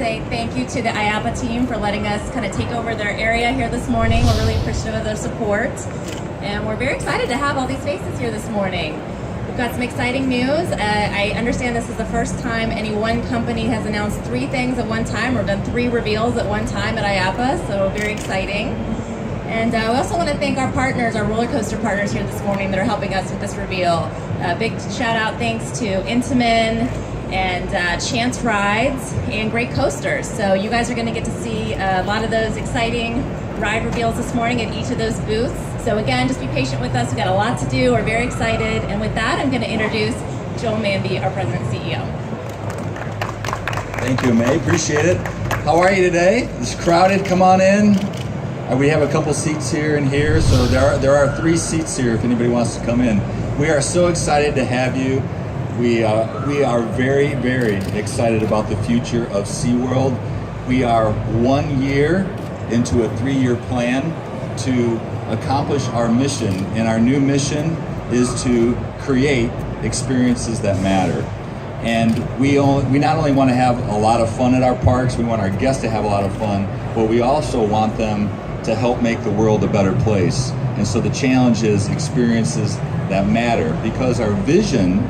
say thank you to the IAAPA team for letting us kind of take over their area here this morning. We're really appreciative of their support. And we're very excited to have all these faces here this morning. We've got some exciting news. I understand this is the first time any one company has announced 3 things at one time or done 3 reveals at one time at IAAPA, so very exciting. And we also want to thank our partners, our roller coaster partners here this morning that are helping us with this reveal. Big shout out thanks to Intamin and Chance Rides and Great Coasters. So you guys are going to get to see a lot of those exciting ride reveals this morning at each of those booths. So again, just be patient with us. We've got a lot to do. We're very excited. And with that, I'm going to introduce Joel Manby, our President and CEO. Thank you, May. Appreciate it. How are you today? It's crowded. Come on in. We have a couple seats here and here, so there are 3 seats here if anybody wants to come in. We are so excited to have you. We are very, very excited about the future of SeaWorld. We are 1 year into a 3-year plan to accomplish our mission, and our new mission is to create experiences that matter. And we not only want to have a lot of fun at our parks, we want our guests to have a lot of fun, but we also want them to help make the world a better place. And so the challenge is experiences that matter, because our vision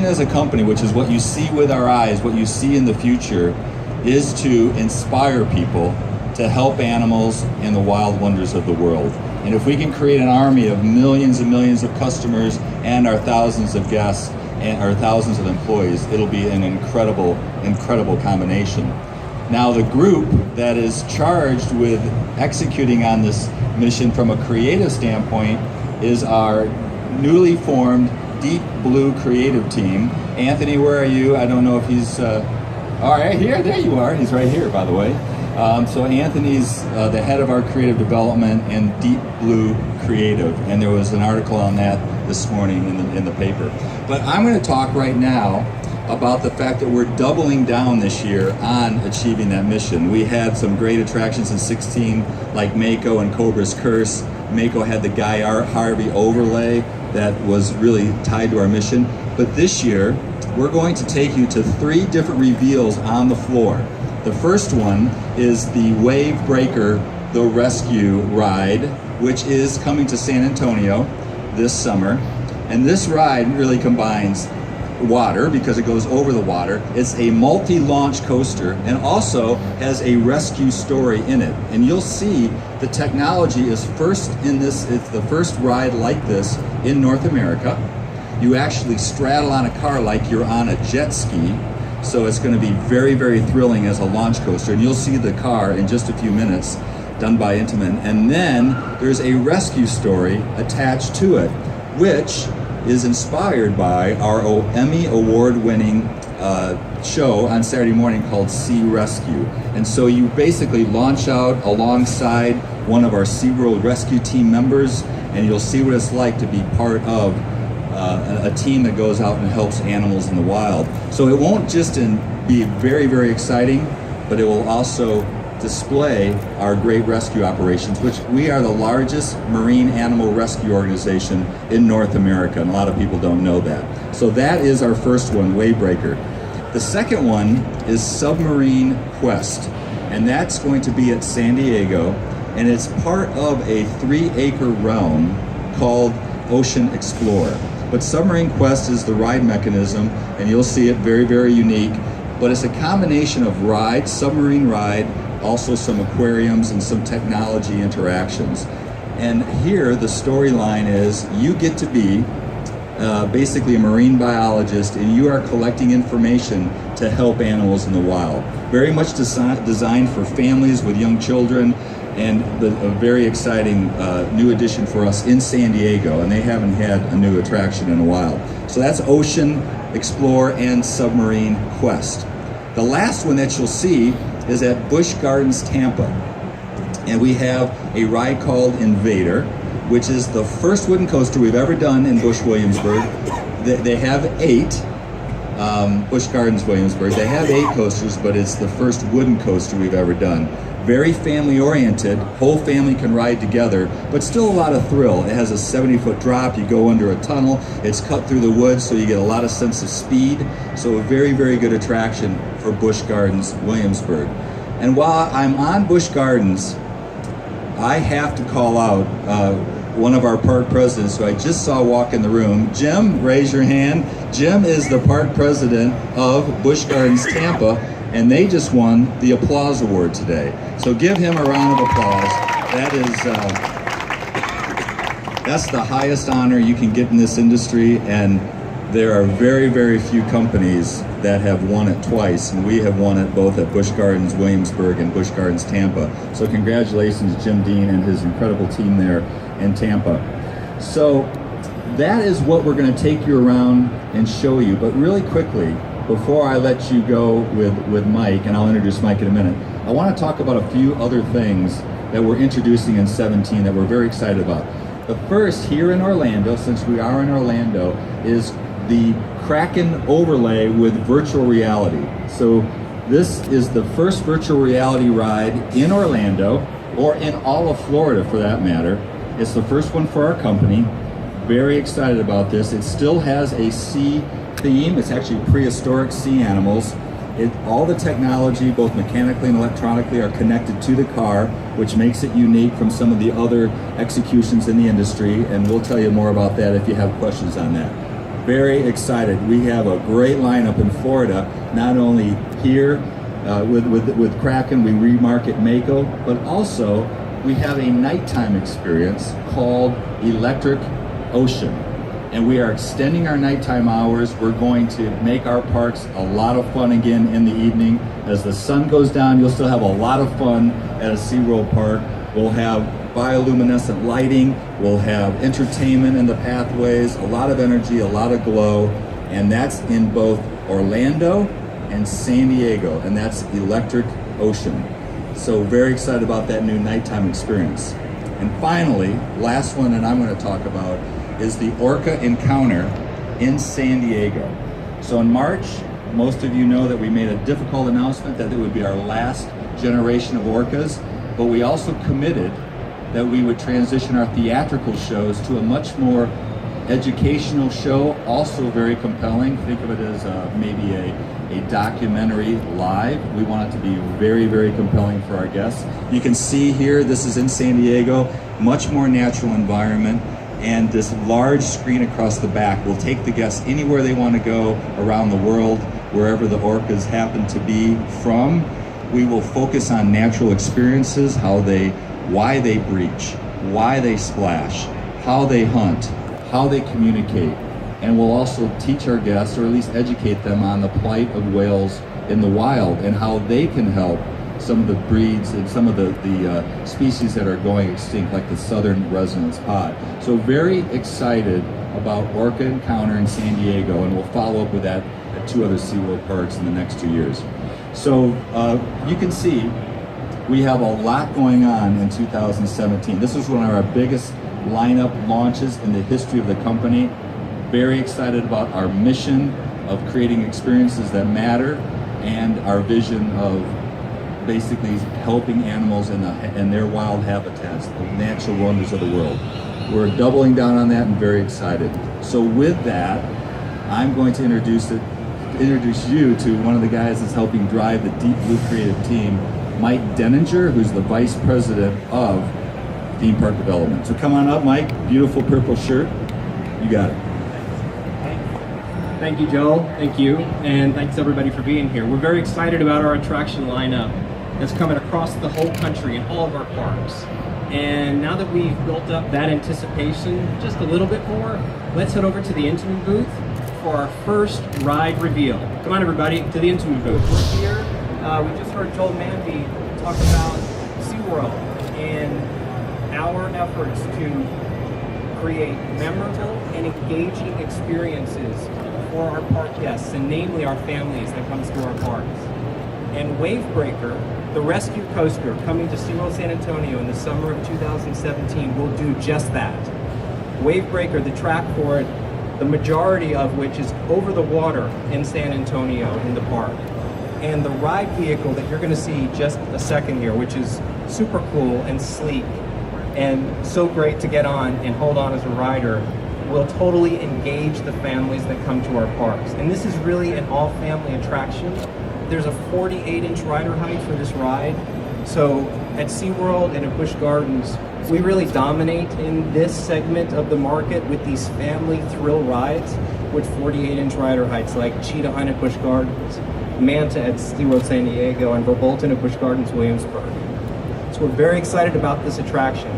as a company, which is what you see with our eyes, what you see in the future, is to inspire people to help animals and the wild wonders of the world. And if we can create an army of millions and millions of customers and our thousands of guests and our thousands of employees, it'll be an incredible, incredible combination. Now, the group that is charged with executing on this mission from a creative standpoint is our newly formed Deep Blue creative team. Anthony, where are you? I don't know if he's, all right, here, there you are. He's right here, by the way. So Anthony's the head of our creative development and Deep Blue Creative, and there was an article on that this morning in the paper. But I'm going to talk right now about the fact that we're doubling down this year on achieving that mission. We had some great attractions in 16, like Mako and Cobra's Curse. Mako had the Guy Harvey overlay that was really tied to our mission. But this year, we're going to take you to 3 different reveals on the floor. The first one is the Wave Breaker, the Rescue ride, which is coming to San Antonio this summer. And this ride really combines water, because it goes over the water. It's a multi-launch coaster and also has a rescue story in it. And you'll see the technology is first in this, it's the first ride like this in North America. You actually straddle on a car like you're on a jet ski. So it's going to be very, very thrilling as a launch coaster. And you'll see the car in just a few minutes, done by Intamin. And then there's a rescue story attached to it, which is inspired by our Emmy award-winning show on Saturday morning called Sea Rescue. And so you basically launch out alongside one of our SeaWorld rescue team members, and you'll see what it's like to be part of a team that goes out and helps animals in the wild. So it won't just be very, very exciting, but it will also display our great rescue operations, which we are the largest marine animal rescue organization in North America, and a lot of people don't know that. So that is our first one, Wavebreaker. The second one is Submarine Quest, and that's going to be at San Diego, and it's part of a 3-acre realm called Ocean Explorer. But Submarine Quest is the ride mechanism, and you'll see it very, very unique, but it's a combination of ride, submarine ride, also some aquariums and some technology interactions. And here the storyline is you get to be basically a marine biologist, and you are collecting information to help animals in the wild. Very much designed for families with young children, and a very exciting new addition for us in San Diego, and they haven't had a new attraction in a while. So that's Ocean Explorer and Submarine Quest. The last one that you'll see is at Busch Gardens Tampa, and we have a ride called Invader, which is the first wooden coaster we've ever done in Busch Williamsburg. They have 8, Busch Gardens Williamsburg. They have 8 coasters, but it's the first wooden coaster we've ever done. Very family oriented, whole family can ride together, but still a lot of thrill. It has a 70-foot drop, you go under a tunnel, it's cut through the woods, so you get a lot of sense of speed. So a very, very good attraction for for Busch Gardens Williamsburg. And while I'm on Busch Gardens, I have to call out one of our park presidents who I just saw walk in the room. Jim, raise your hand. Jim is the park president of Busch Gardens Tampa, and they just won the Applause Award today. So give him a round of applause. That is, that's the highest honor you can get in this industry, and there are very, very few companies that have won it twice, and we have won it both at Busch Gardens Williamsburg and Busch Gardens Tampa. So congratulations, Jim Dean and his incredible team there in Tampa. So that is what we're going to take you around and show you. But really quickly, before I let you go with Mike, and I'll introduce Mike in a minute, I want to talk about a few other things that we're introducing in 17 that we're very excited about. The first, here in Orlando, since we are in Orlando, is the Kraken overlay with virtual reality. So this is the first virtual reality ride in Orlando, or in all of Florida for that matter. It's the first one for our company. Very excited about this. It still has a sea theme. It's actually prehistoric sea animals. All the technology, both mechanically and electronically, are connected to the car, which makes it unique from some of the other executions in the industry, and we'll tell you more about that if you have questions on that. Very excited. We have a great lineup in Florida, not only here with Kraken, we remarket Mako, but also we have a nighttime experience called Electric Ocean. And we are extending our nighttime hours. We're going to make our parks a lot of fun again in the evening. As the sun goes down, you'll still have a lot of fun at a SeaWorld park. We'll have bioluminescent lighting, we'll have entertainment in the pathways, a lot of energy, a lot of glow, and that's in both Orlando and San Diego, and that's Electric Ocean. So very excited about that new nighttime experience. And finally, last one that I'm going to talk about is the Orca Encounter in San Diego. So in March, most of you know that we made a difficult announcement that it would be our last generation of orcas, but we also committed that we would transition our theatrical shows to a much more educational show, also very compelling. Think of it as maybe a documentary live. We want it to be very, very compelling for our guests. You can see here, this is in San Diego, much more natural environment, and this large screen across the back will take the guests anywhere they want to go around the world, wherever the orcas happen to be from. We will focus on natural experiences, why they breach, why they splash, how they hunt, how they communicate, and we'll also teach our guests, or at least educate them, on the plight of whales in the wild and how they can help some of the breeds and some of the species that are going extinct, like the southern resonance pod. So very excited about Orca Encounter in San Diego, and we'll follow up with that at 2 other SeaWorld parks in the next 2 years. So you can see we have a lot going on in 2017. This is one of our biggest lineup launches in the history of the company. Very excited about our mission of creating experiences that matter, and our vision of basically helping animals in their wild habitats, the natural wonders of the world. We're doubling down on that and very excited. So with that, I'm going to introduce you to one of the guys that's helping drive the Deep Blue creative team, Mike Denature, who's the Vice President of Theme Park Development. So come on up, Mike. Beautiful purple shirt. You got it. Thank you, Joel. Thank you. And thanks everybody for being here. We're very excited about our attraction lineup that's coming across the whole country in all of our parks. And now that we've built up that anticipation just a little bit more, let's head over to the Intamin booth for our first ride reveal. Come on, everybody, to the Intamin booth. We're here. We just heard Joel Manby talk about SeaWorld and our efforts to create memorable and engaging experiences for our park guests, and namely our families that comes to our parks. And Wavebreaker, the rescue coaster coming to SeaWorld San Antonio in the summer of 2017, will do just that. Wavebreaker, the track for it, the majority of which is over the water in San Antonio in the park. And the ride vehicle that you're going to see just a second here, which is super cool and sleek and so great to get on and hold on as a rider, will totally engage the families that come to our parks. And this is really an all-family attraction there's a 48-inch rider height for this ride. So at SeaWorld and at Busch Gardens, we really dominate in this segment of the market with these family thrill rides with 48-inch rider heights like Cheetah Hunt at Busch Gardens, Manta at SeaWorld San Diego, and Verbolten at Busch Gardens Williamsburg. So we're very excited about this attraction,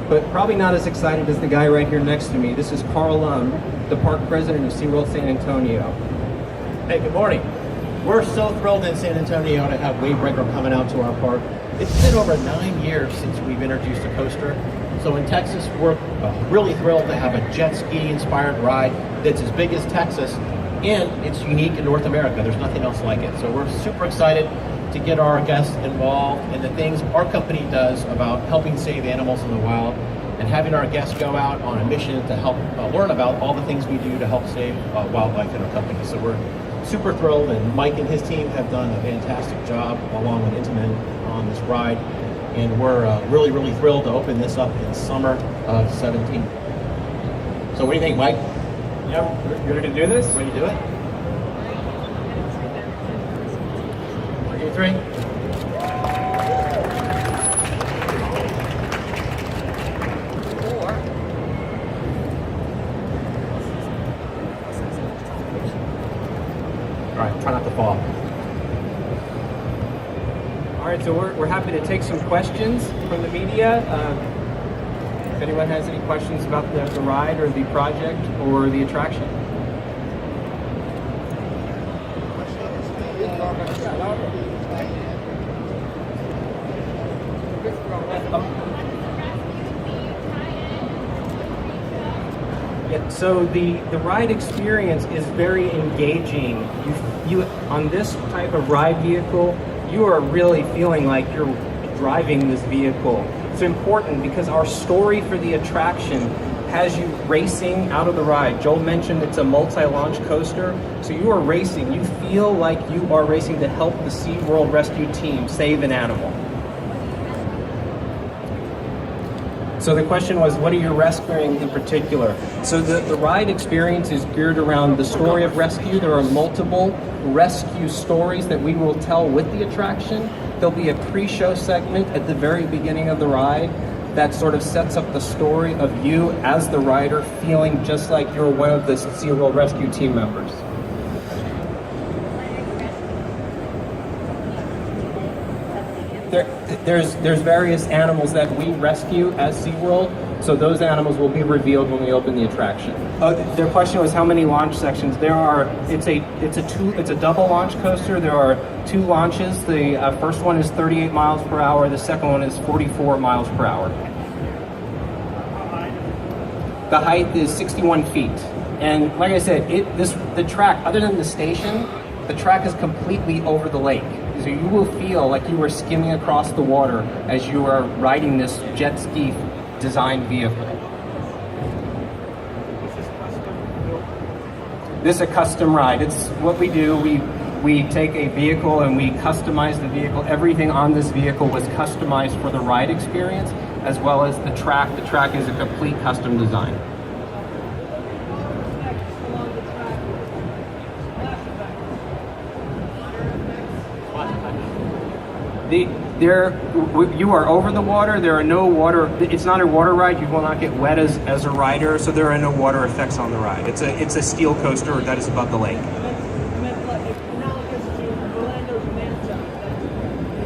but probably not as excited as the guy right here next to me. This is Carl Lum, the park president of SeaWorld San Antonio. Hey, good morning. We're so thrilled in San Antonio to have Wavebreaker coming out to our park. It's been over 9 years since we've introduced a coaster. So in Texas, we're really thrilled to have a jet ski inspired ride that's as big as Texas, and it's unique in North America. There's nothing else like it. So we're super excited to get our guests involved in the things our company does about helping save animals in the wild, and having our guests go out on a mission to help learn about all the things we do to help save wildlife in our company. So we're super thrilled, and Mike and his team have done a fantastic job along with Intamin on this ride, and we're really, really thrilled to open this up in summer of 17. So what do you think, Mike? Yep, you ready to do this? Ready to do it? 1, 2, 3. All right, try not to fall. All right, so we're happy to take some questions from the media. If anyone has any questions about the ride or the project or the attraction. Yeah, so the ride experience is very engaging. You on this type of ride vehicle, you are really feeling like you're driving this vehicle. It's important because our story for the attraction has you racing out of the ride. Joel mentioned it's a multi-launch coaster, so you are racing. You feel like you are racing to help the SeaWorld rescue team save an animal. So the question was, what are you rescuing in particular? So the ride experience is geared around the story of rescue. There are multiple rescue stories that we will tell with the attraction. There'll be a pre-show segment at the very beginning of the ride that sort of sets up the story of you as the rider feeling just like you're one of the SeaWorld rescue team members. There's various animals that we rescue as SeaWorld, so those animals will be revealed when we open the attraction. Their question was how many launch sections. There are. It's a double launch coaster. There are 2 launches. The first one is 38 miles per hour. The second one is 44 miles per hour. The height is 61 feet, and like I said, the track, other than the station, the track is completely over the lake. So you will feel like you are skimming across the water as you are riding this jet ski designed vehicle. This is a custom ride. It's what we do. We take a vehicle and we customize the vehicle. Everything on this vehicle was customized for the ride experience as well as the track. The track is a complete custom design. You are over the water. There are no water. It's not a water ride. You will not get wet as a rider, so there are no water effects on the ride. It's a steel coaster that is above the lake.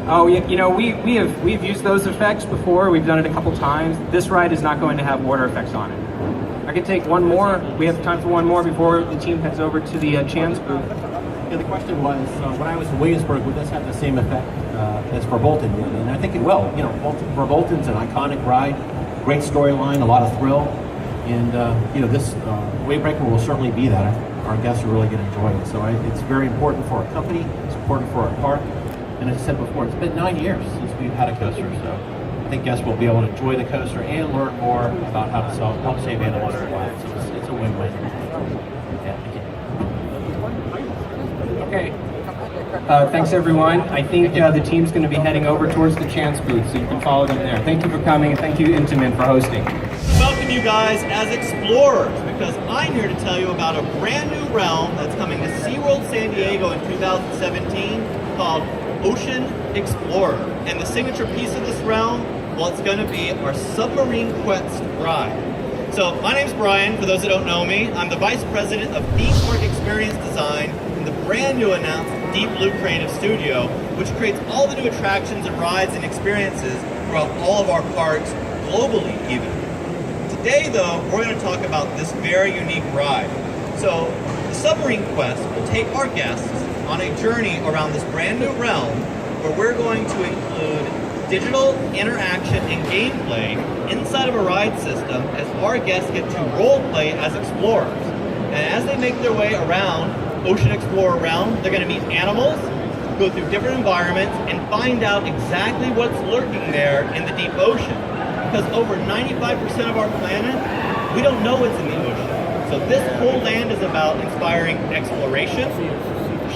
Oh, yeah, we've used those effects before. We've done it a couple times. This ride is not going to have water effects on it. I could take one more. We have time for one more before the team heads over to the Chance booth. Yeah, the question was, when I was in Williamsburg, would this have the same effect as Verbolten did? And I think it will. Verbolten's an iconic ride, great storyline, a lot of thrill, and this Wavebreaker will certainly be that. Our guests are really going to enjoy it. So it's very important for our company. It's important for our park. And as I said before, it's been 9 years since we've had a coaster, so I think guests will be able to enjoy the coaster and learn more about how to help save animals in the wild. So it's a win-win. Yeah, thank you. Okay. Thanks, everyone. I think the team's going to be heading over towards the Chance booth, so you can follow them there. Thank you for coming, and thank you, Intamin, for hosting. Welcome you guys as explorers, because I'm here to tell you about a brand new realm that's coming to SeaWorld San Diego in 2017, called Ocean Explorer. And the signature piece of this realm, well, it's going to be our Submarine Quest ride. So my name's Brian, for those that don't know me. I'm the Vice President of Theme Park Experience Design in the brand new announced Deep Blue Creative Studio, which creates all the new attractions and rides and experiences throughout all of our parks, globally even. Today though, we're going to talk about this very unique ride. So the Submarine Quest will take our guests on a journey around this brand new realm where we're going to include digital interaction and gameplay inside of a ride system as our guests get to role play as explorers. And as they make their way around Ocean Explorer realm, they're going to meet animals, go through different environments, and find out exactly what's lurking there in the deep ocean. Because over 95% of our planet, we don't know what's in the ocean. So this whole land is about inspiring exploration,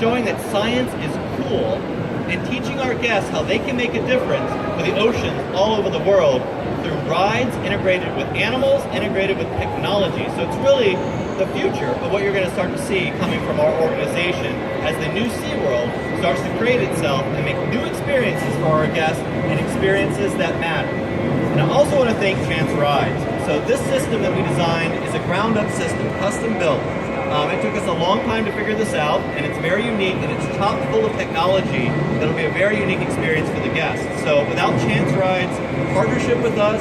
showing that science is cool, and teaching our guests how they can make a difference for the oceans all over the world through rides integrated with animals, integrated with technology. So it's really the future of what you're going to start to see coming from our organization as the new SeaWorld starts to create itself and make new experiences for our guests and experiences that matter. And I also want to thank Chance Rides. So this system that we designed is a ground-up system, custom built. It took us a long time to figure this out, and it's very unique, and it's chock full of technology that'll be a very unique experience for the guests. So without Chance Rides' partnership with us,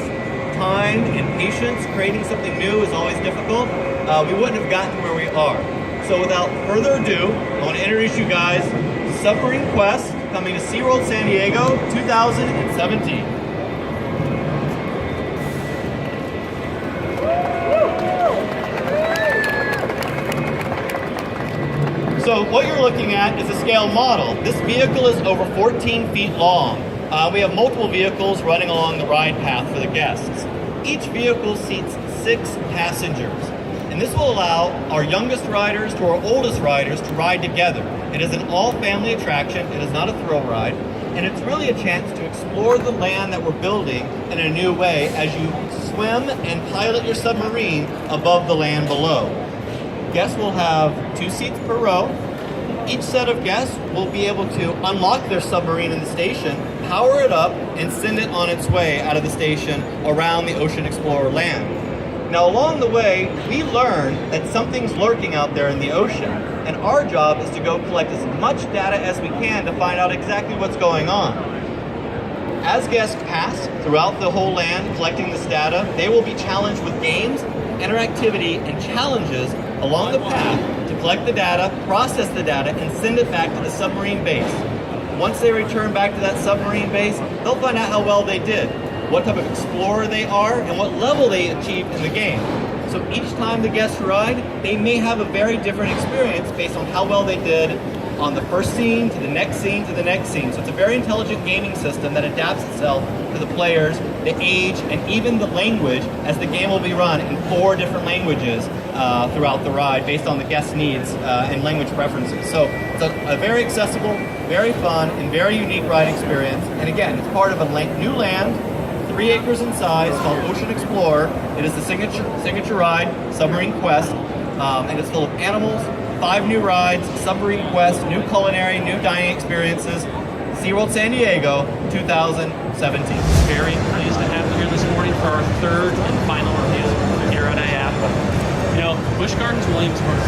time and patience, creating something new is always difficult. We wouldn't have gotten where we are. So without further ado, I want to introduce you guys to Submarine Quest, coming to SeaWorld San Diego 2017. So what you're looking at is a scale model. This vehicle is over 14 feet long. We have multiple vehicles running along the ride path for the guests. Each vehicle seats 6 passengers. And this will allow our youngest riders to our oldest riders to ride together. It is an all-family attraction. It is not a thrill ride. And it's really a chance to explore the land that we're building in a new way as you swim and pilot your submarine above the land below. Guests will have 2 seats per row. Each set of guests will be able to unlock their submarine in the station, power it up, and send it on its way out of the station around the Ocean Explorer land. Now along the way, we learn that something's lurking out there in the ocean, and our job is to go collect as much data as we can to find out exactly what's going on. As guests pass throughout the whole land collecting this data, they will be challenged with games, interactivity, and challenges along the path to collect the data, process the data, and send it back to the submarine base. Once they return back to that submarine base, they'll find out how well they did, what type of explorer they are, and what level they achieved in the game. So each time the guests ride, they may have a very different experience based on how well they did on the first scene, to the next scene, to the next scene. So it's a very intelligent gaming system that adapts itself to the players, the age, and even the language, as the game will be run in 4 different languages throughout the ride based on the guest needs and language preferences. So it's a very accessible, very fun, and very unique ride experience. And again, it's part of a new land, 3 acres in size, called Ocean Explorer. It is the signature ride, Submarine Quest, and it's full of animals, 5 new rides, Submarine Quest, new culinary, new dining experiences, SeaWorld San Diego 2017. Very pleased to have you here this morning for our 3rd and final review here at IAAPA. You know, Busch Gardens Williamsburg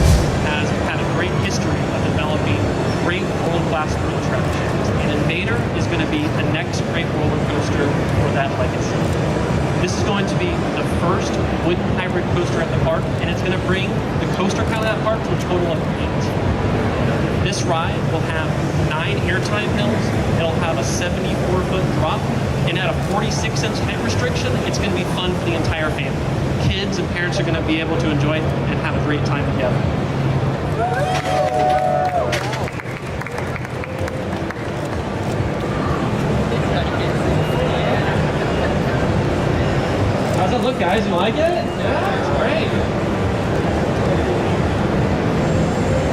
has had a great history of developing great world-class thrill attractions, and Invader is going to be the next great roller coaster for that legacy. This is going to be the first wooden hybrid coaster at the park, and it's going to bring the coaster count at that park to a total of 8. This ride will have 9 airtime hills, it'll have a 74-foot drop, and at a 46-inch height restriction, it's going to be fun for the entire family. Kids and parents are going to be able to enjoy it and have a great time together. How's it look, guys? You like it? Yeah, it's great.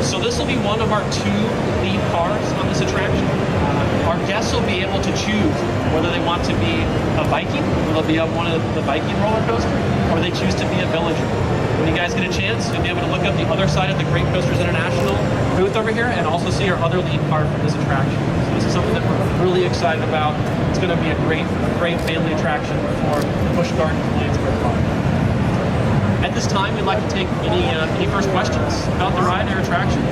So this will be one of our 2 lead cars on this attraction. Our guests will be able to choose whether they want to be a Viking, or they'll be on one of the Viking roller coaster, or they choose to be a Villager. When you guys get a chance, you'll be able to look up the other side of the Great Coasters International booth over here and also see our other lead car for this attraction. So this is something that we're really excited about. It's going to be a great family attraction for Busch Gardens Williamsburg Park. At this time, we'd like to take any first questions about the ride or attraction.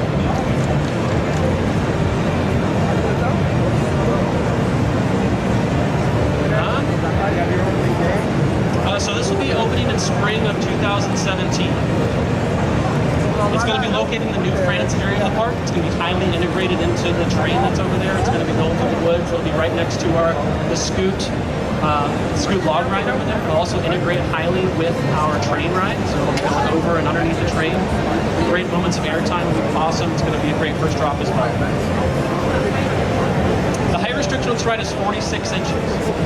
So this will be opening in spring of 2017. It's going to be located in the New France area of the park. It's going to be highly integrated into the terrain that's over there. It's going to be built in the woods. It'll be right next to the Scoot log ride over there. It'll also integrate highly with our train ride. So it'll be going over and underneath the train. Great moments of airtime will be awesome. It's going to be a great first drop as well. The height restriction on this ride is 46 inches.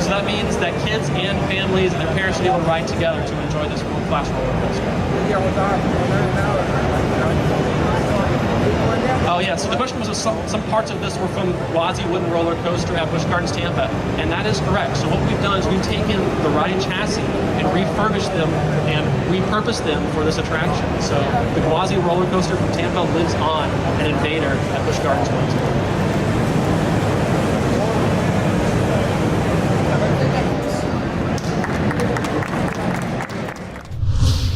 So that means that kids and families and their parents will be able to ride together to enjoy this world-class roller coaster. Oh yeah, so the question was some parts of this were from Wazi wooden roller coaster at Busch Gardens Tampa, and that is correct. So what we've done is we've taken the ride chassis and refurbished them and repurposed them for this attraction. So the Wazi roller coaster from Tampa lives on an Invader at Busch Gardens Williamsburg.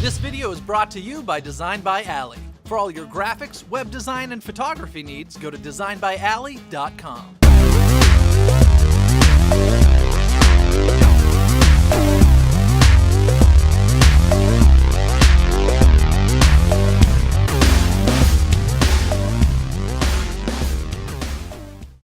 This video is brought to you by Design by Alley. For all your graphics, web design, and photography needs, go to designbyalley.com.